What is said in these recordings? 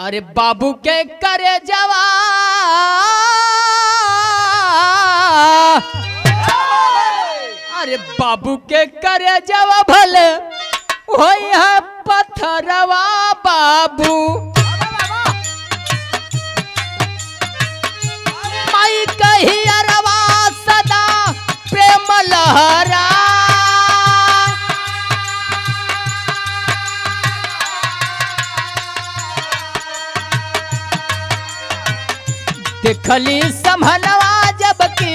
अरे बाबू के करे जवा अरे बाबू के करे जवा भले हो पत्थरवा बाबू माई कही अरवा सदा प्रेम लहरा देखली समहनवा जबकि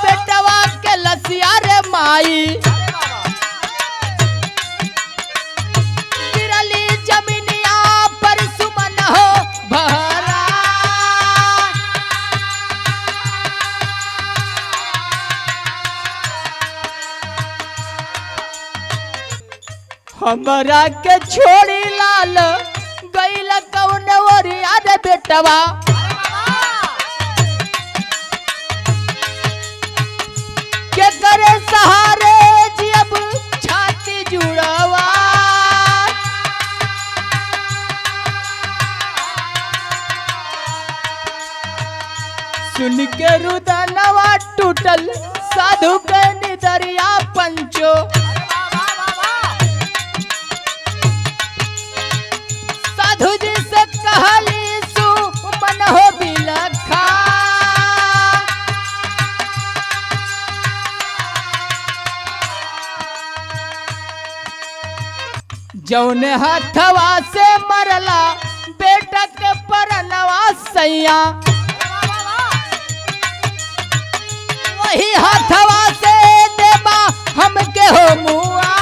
बेटवा के लसिया रे माई गिरली जमीनिया पर सुमन हो भरा हमरा के छोड़ी लाल गैल कौन ओरिया रे बेटवा के करे सहारे जी अब छाती जुड़वा सुन के रुदनवा टूटल साधु के निदरिया पंचो साधु जी से कहली सु मन हो बिलखा जौने हथवा से मरला बेटा के परनवा सैया वही हथवा से देबा हमके हो मुआ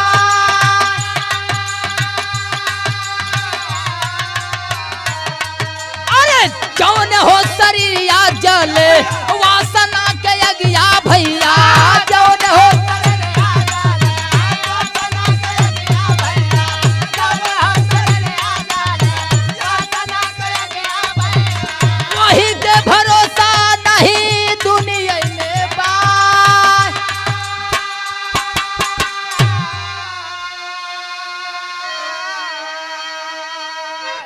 अरे जौने हो शरीरिया जले वासना के अगिया भैया